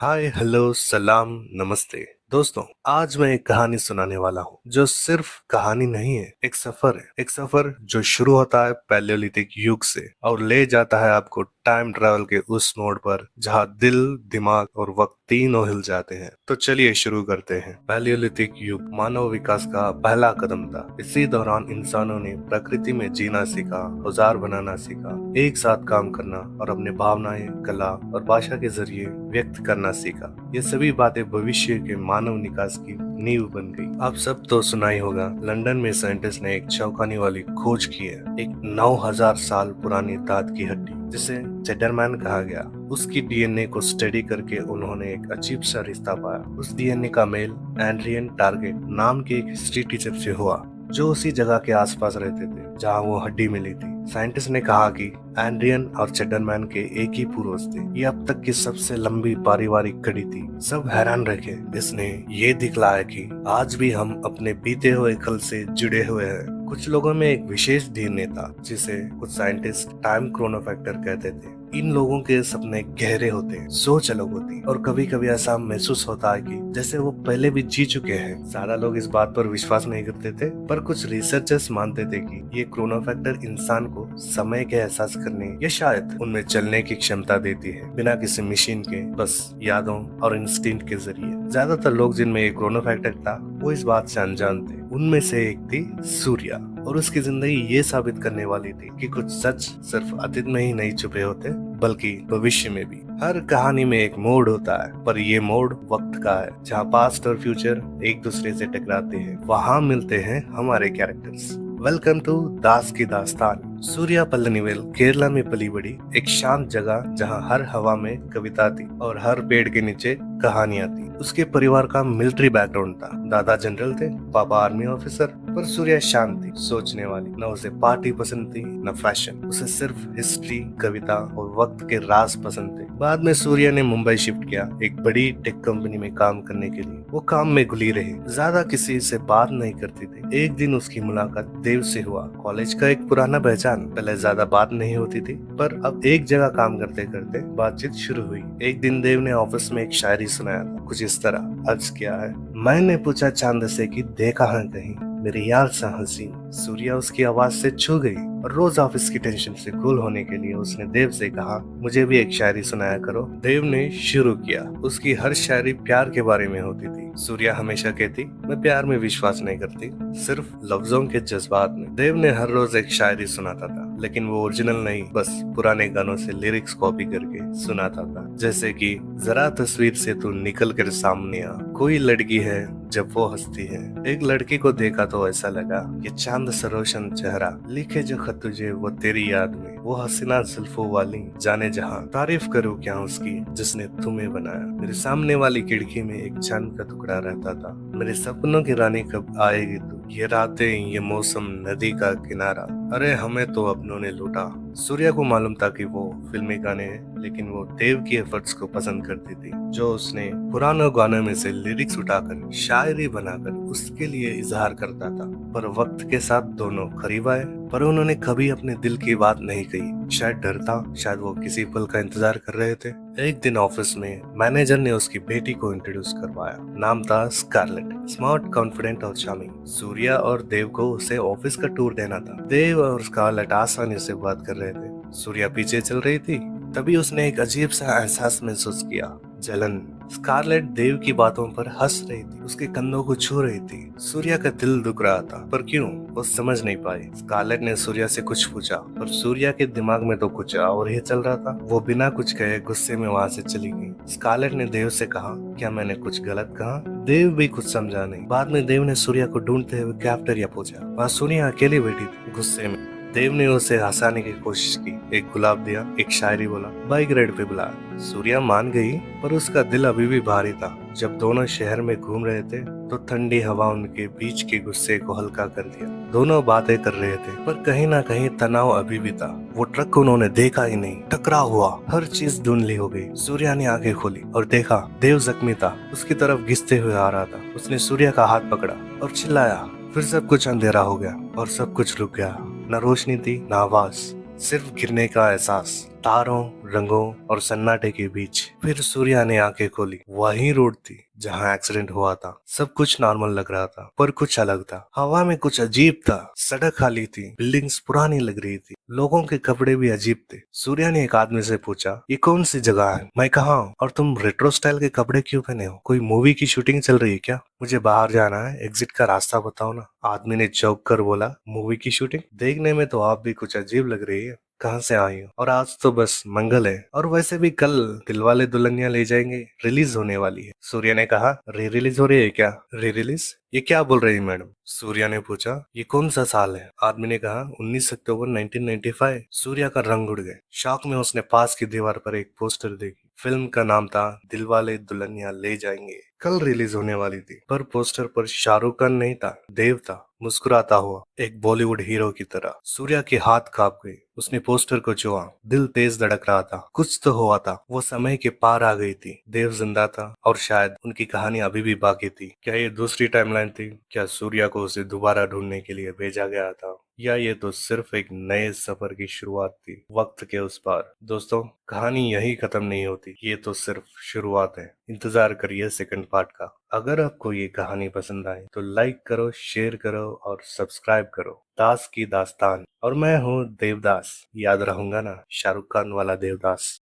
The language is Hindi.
हाय हेलो सलाम नमस्ते दोस्तों। आज मैं एक कहानी सुनाने वाला हूँ जो सिर्फ कहानी नहीं है, एक सफर है। एक सफर जो शुरू होता है पैलियोलिथिक युग से और ले जाता है आपको टाइम ट्रैवल के उस मोड़ पर जहाँ दिल, दिमाग और वक्त तीनों हिल जाते हैं। तो चलिए शुरू करते हैं। पैलियोलिथिक युग मानव विकास का पहला कदम था। इसी दौरान इंसानों ने प्रकृति में जीना सीखा, औजार बनाना सीखा, एक साथ काम करना और अपने भावनाएं, कला और भाषा के जरिए व्यक्त करना सीखा। ये सभी बातें भविष्य के मानव विकास की नींव बन गई। आप सब तो सुना ही होगा, लंदन में साइंटिस्ट ने एक चौंकाने वाली खोज की है। एक 9000 साल पुरानी दांत की हड्डी जिसे चेडरमैन कहा गया, उसकी डीएनए को स्टडी करके उन्होंने एक अजीब सा रिश्ता पाया। उस डीएनए का मेल एंड्रियन टारगेट नाम के एक हिस्ट्री टीचर से हुआ जो उसी जगह के आसपास रहते थे जहां वो हड्डी मिली थी। साइंटिस्ट ने कहा कि एंड्रियन और चेडरमैन के एक ही पूर्वज थे। ये अब तक की सबसे लंबी पारिवारिक कड़ी थी। सब हैरान रह गए। इसने ये दिखलाया कि आज भी हम अपने बीते हुए कल से जुड़े हुए हैं। कुछ लोगों में एक विशेष डीएनए था जिसे कुछ साइंटिस्ट टाइम क्रोनोफैक्टर कहते थे। इन लोगों के सपने गहरे होते हैं, सोच अलग होती और कभी कभी ऐसा महसूस होता है कि जैसे वो पहले भी जी चुके हैं। सारा लोग इस बात पर विश्वास नहीं करते थे, पर कुछ रिसर्चर्स मानते थे कि ये क्रोनोफैक्टर इंसान को समय के एहसास करने या शायद उनमें चलने की क्षमता देती है, बिना किसी मशीन के, बस यादों और इंस्टिंक्ट के जरिए। ज्यादातर लोग जिनमें ये क्रोनोफैक्टर था वो इस बात से अनजान थे। उनमें से एक थी सूर्या, और उसकी जिंदगी ये साबित करने वाली थी कि कुछ सच सिर्फ अतीत में ही नहीं छुपे होते बल्कि भविष्य में भी। हर कहानी में एक मोड़ होता है, पर ये मोड़ वक्त का है। जहाँ पास्ट और फ्यूचर एक दूसरे से टकराते हैं, वहाँ मिलते हैं हमारे कैरेक्टर्स। वेलकम टू दास की दास्तान। सूर्या पल्लनीवेल केरला में पली बड़ी एक शांत जगह जहाँ हर हवा में कविता थी और हर पेड़ के नीचे कहानियां थी। उसके परिवार का मिलिट्री बैकग्राउंड था। दादा जनरल थे, पापा आर्मी ऑफिसर, पर सूर्या शांत थी, सोचने वाली। न उसे पार्टी पसंद थी न फैशन, उसे सिर्फ हिस्ट्री, कविता और वक्त के राज पसंद थे। बाद में सूर्या ने मुंबई शिफ्ट किया, एक बड़ी टेक कंपनी में काम करने के लिए। वो काम में घुली रही, ज्यादा किसी से बात नहीं करती थी। एक दिन उसकी मुलाकात देव से हुआ, कॉलेज का एक पुराना पहचान। पहले ज्यादा बात नहीं होती थी, पर अब एक जगह काम करते करते बातचीत शुरू हुई। एक दिन देव ने ऑफिस में एक शायरी सुनाया था, कुछ इस तरह। अर्ज क्या है, मैंने पूछा चांद से कि देखा है कहीं मेरी यार सा हसीन। सूर्या उसकी आवाज से छू गई और रोज ऑफिस की टेंशन से कूल होने के लिए उसने देव से कहा, मुझे भी एक शायरी सुनाया करो। देव ने शुरू किया। उसकी हर शायरी प्यार के बारे में होती थी। सूर्या हमेशा कहती, मैं प्यार में विश्वास नहीं करती, सिर्फ लफ्जों के जज्बात में। देव ने हर रोज एक शायरी सुनाता था, लेकिन वो ओरिजिनल नहीं, बस पुराने गानों से लिरिक्स कॉपी करके सुनाता था। जैसे कि जरा तस्वीर से तू निकल कर सामने आ, कोई लड़की है जब वो हंसती है। एक लड़की को देखा तो ऐसा लगा ये चांद सरोशन चेहरा, लिखे जो खत तुझे वो तेरी याद में, वो हसीना जुल्फों वाली जाने जहां, तारीफ करूं क्या उसकी जिसने तुम्हें बनाया। मेरे सामने वाली खिड़की में एक चांद का टुकड़ा रहता था, मेरे सपनों की रानी कब आएगी तू, ये रातें, ये मौसम, नदी का किनारा, अरे हमें तो अपनों ने लूटा। सूर्या को मालूम था कि वो फिल्मी गाने हैं, लेकिन वो देव की एफर्ट्स को पसंद करती थी, जो उसने पुराने गानों में से लिरिक्स उठाकर शायरी बनाकर उसके लिए इजहार करता था। पर वक्त के साथ दोनों करीब आए, पर उन्होंने कभी अपने दिल की बात नहीं कही। शायद डर था, शायद वो किसी पल का इंतजार कर रहे थे। एक दिन ऑफिस में मैनेजर ने उसकी बेटी को इंट्रोड्यूस करवाया। नाम था स्कारलेट, स्मार्ट, कॉन्फिडेंट और चार्मिंग। सूर्या और देव को उसे ऑफिस का टूर देना था। देव और स्कारलेट आसानी से बात कर रहे थे, सूर्या पीछे चल रही थी। तभी उसने एक अजीब सा एहसास महसूस किया, जलन। स्कारलेट देव की बातों पर हंस रही थी, उसके कंधों को छू रही थी। सूर्या का दिल दुख रहा था, पर क्यों वो समझ नहीं पाई। स्कारलेट ने सूर्या से कुछ पूछा, पर सूर्या के दिमाग में तो कुछ और ही चल रहा था। वो बिना कुछ कहे गुस्से में वहाँ से चली गई। स्कारलेट ने देव से कहा, क्या मैंने कुछ गलत कहा? देव भी कुछ समझा नहीं। बाद में देव ने सूर्या को ढूंढते हुए कैफेटेरिया पहुंचा। वहाँ सूर्या अकेली बैठी थी, गुस्से में। देव ने उसे हंसाने की कोशिश की, एक गुलाब दिया, एक शायरी बोला, बाइक राइड पे बुलाया। सूर्या मान गई, पर उसका दिल अभी भी भारी था। जब दोनों शहर में घूम रहे थे तो ठंडी हवा उनके बीच के गुस्से को हल्का कर दिया। दोनों बातें कर रहे थे, पर कहीं ना कहीं तनाव अभी भी था। वो ट्रक उन्होंने देखा ही नहीं, टकराव हुआ, हर चीज धुंधली हो गई। सूर्या ने आंखें खोली और देखा देव जख्मी था, उसकी तरफ घिसते हुए आ रहा था। उसने सूर्या का हाथ पकड़ा और चिल्लाया। फिर सब कुछ अंधेरा हो गया और सब कुछ रुक गया। न रोशनी थी, न आवाज, सिर्फ गिरने का एहसास। तारों, रंगों और सन्नाटे के बीच। फिर सूर्या ने आंखें खोली। वही रोड थी जहाँ एक्सीडेंट हुआ था। सब कुछ नॉर्मल लग रहा था, पर कुछ अलग था। हवा में कुछ अजीब था। सड़क खाली थी, बिल्डिंग्स पुरानी लग रही थी, लोगों के कपड़े भी अजीब थे। सूर्या ने एक आदमी से पूछा, ये कौन सी जगह है? मैं कहाँ हूँ? और तुम रेट्रो स्टाइल के कपड़े क्यों पहने हो? कोई मूवी की शूटिंग चल रही है क्या? मुझे बाहर जाना है, एग्जिट का रास्ता बताओ ना। आदमी ने चौंक कर बोला, मूवी की शूटिंग? देखने में तो आप भी कुछ अजीब लग रही है। कहाँ से आई हो? और आज तो बस मंगल है, और वैसे भी कल दिलवाले दुल्हनिया ले जाएंगे रिलीज होने वाली है। सूर्या ने कहा, री रिलीज हो रही है क्या? Re release? ये क्या बोल रही है मैडम? सूर्या ने पूछा, ये कौन सा साल है? आदमी ने कहा, 19 अक्टूबर 1995। सूर्या का रंग उड़ गए। शौक में उसने पास की दीवार पर एक पोस्टर देखी। फिल्म का नाम था दिलवाले दुल्हनिया ले जाएंगे। कल रिलीज होने वाली थी, पर पोस्टर पर शाहरुख खान नहीं था, देव था, मुस्कुराता हुआ, एक बॉलीवुड हीरो की तरह। सूर्या के हाथ कांप गए। उसने पोस्टर को छुआ। दिल तेज धड़क रहा था। कुछ तो हुआ था। वो समय के पार आ गई थी। देव जिंदा था, और शायद उनकी कहानी अभी भी बाकी थी। क्या ये दूसरी टाइमलाइन थी? क्या सूर्या को उसे दोबारा ढूंढने के लिए भेजा गया था? या ये तो सिर्फ एक नए सफर की शुरुआत थी, वक्त के उस पार। दोस्तों, कहानी यही खत्म नहीं होती, ये तो सिर्फ शुरुआत है। इंतजार करिए सेकंड पार्ट का। अगर आपको ये कहानी पसंद आए तो लाइक करो, शेयर करो और सब्सक्राइब करो। दास की दास्तान। और मैं हूँ देवदास। याद रहूंगा ना, शाहरुख खान वाला देवदास।